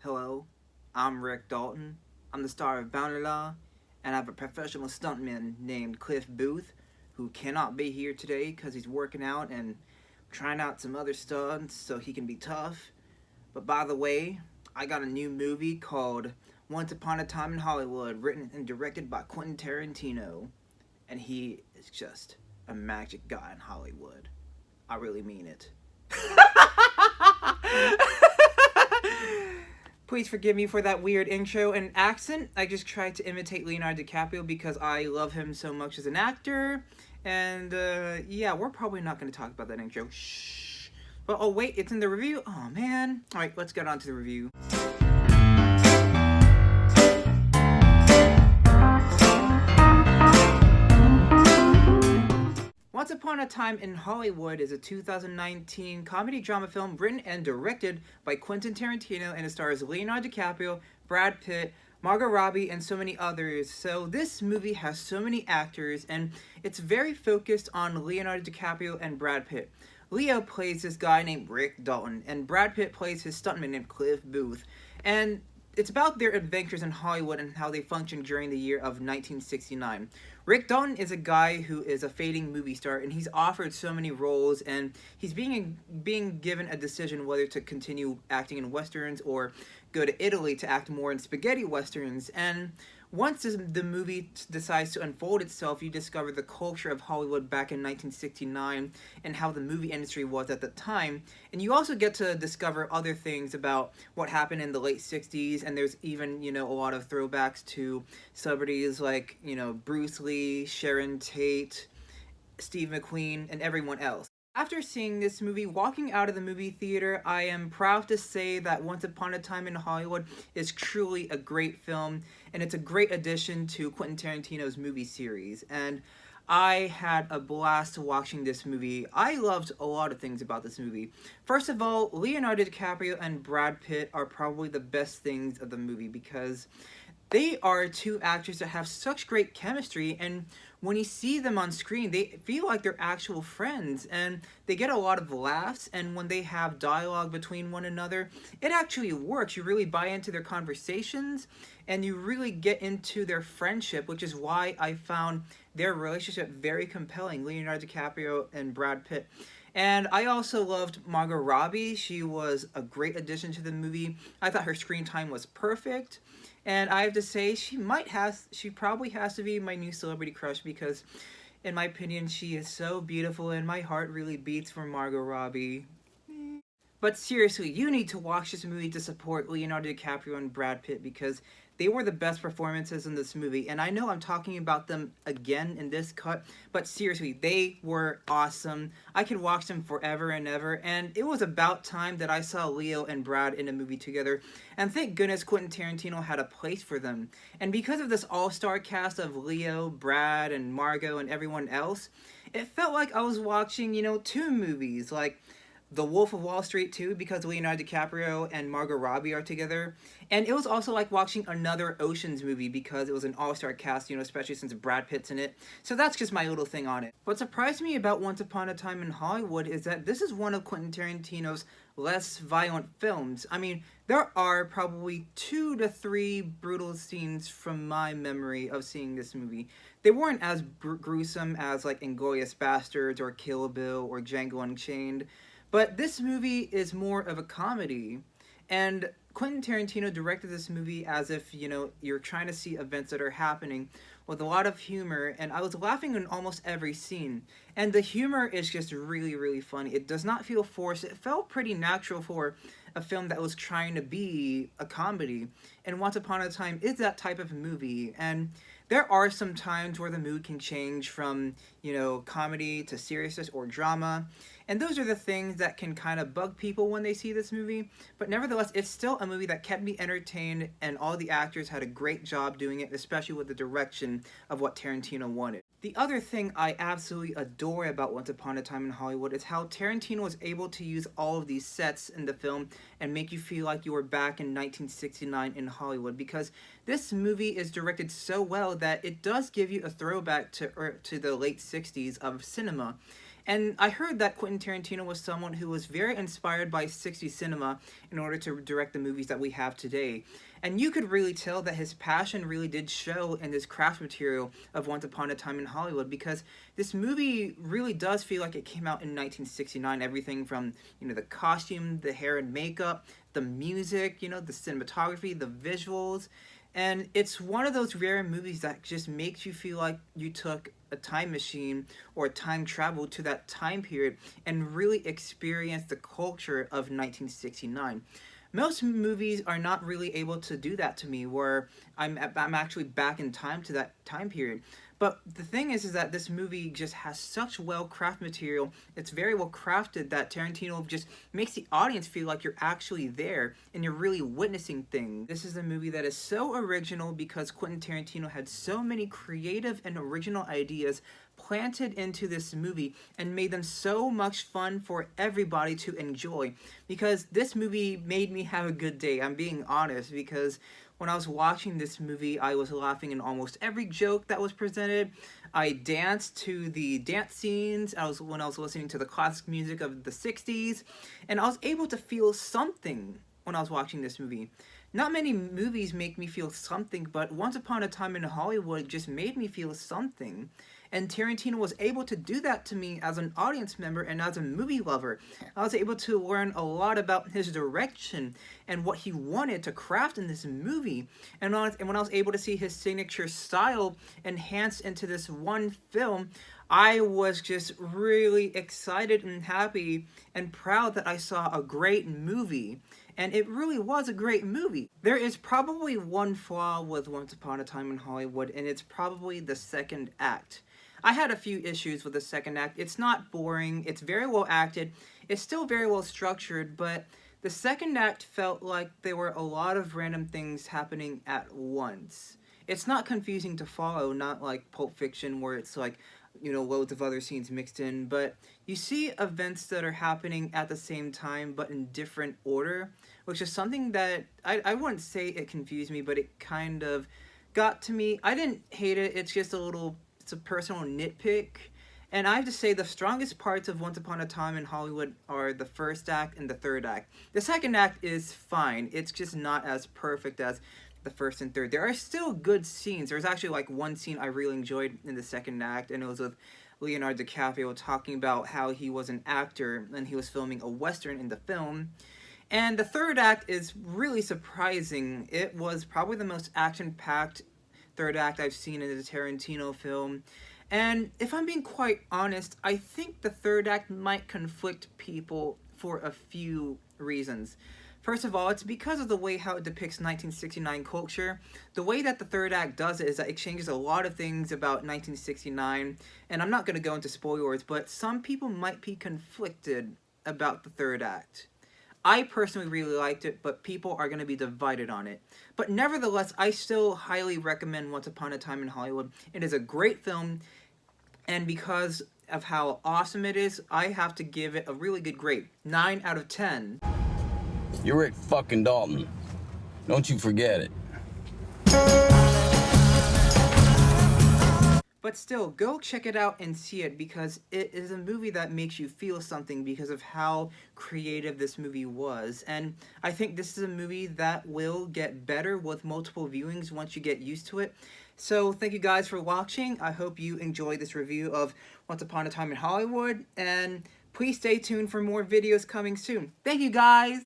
Hello, I'm Rick Dalton. I'm the star of Bounty Law, and I have a professional stuntman named Cliff Booth who cannot be here today because he's working out and trying out some other stunts so he can be tough. But by the way, I got a new movie called Once Upon a Time in Hollywood, written and directed by Quentin Tarantino, and he is just a magic guy in Hollywood. I really mean it. Please forgive me for that weird intro and accent. I just tried to imitate Leonardo DiCaprio because I love him so much as an actor. And yeah, we're probably not going to talk about that intro. Shh. But oh wait, it's in the review? Oh man. Alright, let's get on to the review. Once Upon a Time in Hollywood is a 2019 comedy drama film written and directed by Quentin Tarantino, and it stars Leonardo DiCaprio, Brad Pitt, Margot Robbie, and so many others. So this movie has so many actors, and it's very focused on Leonardo DiCaprio and Brad Pitt. Leo plays this guy named Rick Dalton, and Brad Pitt plays his stuntman named Cliff Booth. And it's about their adventures in Hollywood and how they functioned during the year of 1969. Rick Dalton is a guy who is a fading movie star, and he's offered so many roles, and he's being given a decision whether to continue acting in westerns or go to Italy to act more in spaghetti westerns. And once the movie decides to unfold itself, you discover the culture of Hollywood back in 1969 and how the movie industry was at the time. And you also get to discover other things about what happened in the late 60s, and there's even, a lot of throwbacks to celebrities like, Bruce Lee, Sharon Tate, Steve McQueen, and everyone else. After seeing this movie, walking out of the movie theater, I am proud to say that Once Upon a Time in Hollywood is truly a great film, and it's a great addition to Quentin Tarantino's movie series. And I had a blast watching this movie. I loved a lot of things about this movie. First of all, Leonardo DiCaprio and Brad Pitt are probably the best things of the movie because they are two actors that have such great chemistry, and when you see them on screen, they feel like they're actual friends, and they get a lot of laughs, and when they have dialogue between one another, it actually works. You really buy into their conversations, and you really get into their friendship, which is why I found their relationship very compelling, Leonardo DiCaprio and Brad Pitt. And I also loved Margot Robbie. She was a great addition to the movie. I thought her screen time was perfect. And I have to say, she probably has to be my new celebrity crush because, in my opinion, she is so beautiful and my heart really beats for Margot Robbie. But seriously, you need to watch this movie to support Leonardo DiCaprio and Brad Pitt because they were the best performances in this movie. And I know I'm talking about them again in this cut, but seriously, they were awesome. I could watch them forever and ever, and it was about time that I saw Leo and Brad in a movie together. And thank goodness Quentin Tarantino had a place for them. And because of this all-star cast of Leo, Brad, and Margot, and everyone else, it felt like I was watching, two movies, like the Wolf of Wall Street 2 because Leonardo DiCaprio and Margot Robbie are together. And it was also like watching another Ocean's movie because it was an all-star cast, especially since Brad Pitt's in it. So that's just my little thing on it. What surprised me about Once Upon a Time in Hollywood is that this is one of Quentin Tarantino's less violent films. I mean, there are probably 2 to 3 brutal scenes from my memory of seeing this movie. They weren't as gruesome as like Inglourious Basterds or Kill Bill or Django Unchained. But this movie is more of a comedy, and Quentin Tarantino directed this movie as if, you're trying to see events that are happening with a lot of humor, and I was laughing in almost every scene. And the humor is just really, really funny. It does not feel forced. It felt pretty natural for a film that was trying to be a comedy. And Once Upon a Time is that type of movie, and there are some times where the mood can change from, comedy to seriousness or drama. And those are the things that can kind of bug people when they see this movie. But nevertheless, it's still a movie that kept me entertained, and all the actors had a great job doing it, especially with the direction of what Tarantino wanted. The other thing I absolutely adore about Once Upon a Time in Hollywood is how Tarantino was able to use all of these sets in the film and make you feel like you were back in 1969 in Hollywood, because this movie is directed so well that it does give you a throwback to the late 60s of cinema. And I heard that Quentin Tarantino was someone who was very inspired by 60s cinema in order to direct the movies that we have today. And you could really tell that his passion really did show in this craft material of Once Upon a Time in Hollywood, because this movie really does feel like it came out in 1969. Everything from, the costume, the hair and makeup, the music, the cinematography, the visuals. And it's one of those rare movies that just makes you feel like you took a time machine or time travel to that time period and really experienced the culture of 1969. Most movies are not really able to do that to me, where I'm actually back in time to that time period. But the thing is that this movie just has such well-crafted material. It's very well crafted that Tarantino just makes the audience feel like you're actually there and you're really witnessing things. This is a movie that is so original because Quentin Tarantino had so many creative and original ideas planted into this movie and made them so much fun for everybody to enjoy, because this movie made me have a good day. I'm being honest, because when I was watching this movie, I was laughing in almost every joke that was presented. I danced to the dance scenes when I was listening to the classic music of the 60s, and I was able to feel something when I was watching this movie. Not many movies make me feel something, but Once Upon a Time in Hollywood just made me feel something. And Tarantino was able to do that to me as an audience member and as a movie lover. I was able to learn a lot about his direction and what he wanted to craft in this movie. And when I was able to see his signature style enhanced into this one film, I was just really excited and happy and proud that I saw a great movie. And it really was a great movie. There is probably one flaw with Once Upon a Time in Hollywood, and it's probably the second act. I had a few issues with the second act. It's not boring, it's very well acted, it's still very well structured, but the second act felt like there were a lot of random things happening at once. It's not confusing to follow, not like Pulp Fiction where it's like, loads of other scenes mixed in, but you see events that are happening at the same time but in different order, which is something that I wouldn't say it confused me, but it kind of got to me. I didn't hate it, it's just it's a personal nitpick. And I have to say the strongest parts of Once Upon a Time in Hollywood are the first act and the third act. The second act is fine, it's just not as perfect as the first and third. There are still good scenes. There's actually like one scene I really enjoyed in the second act, and it was with Leonardo DiCaprio talking about how he was an actor and he was filming a Western in the film. And the third act is really surprising. It was probably the most action-packed third act I've seen in a Tarantino film. And if I'm being quite honest, I think the third act might conflict people for a few reasons. First of all, it's because of the way how it depicts 1969 culture. The way that the third act does it is that it changes a lot of things about 1969, and I'm not going to go into spoilers, but some people might be conflicted about the third act. I personally really liked it, but people are going to be divided on it. But nevertheless, I still highly recommend Once Upon a Time in Hollywood. It is a great film, and because of how awesome it is, I have to give it a really good grade. 9 out of 10. You're Rick fucking Dalton. Don't you forget it. But still, go check it out and see it, because it is a movie that makes you feel something because of how creative this movie was. And I think this is a movie that will get better with multiple viewings once you get used to it. So thank you guys for watching. I hope you enjoyed this review of Once Upon a Time in Hollywood, and please stay tuned for more videos coming soon. Thank you guys!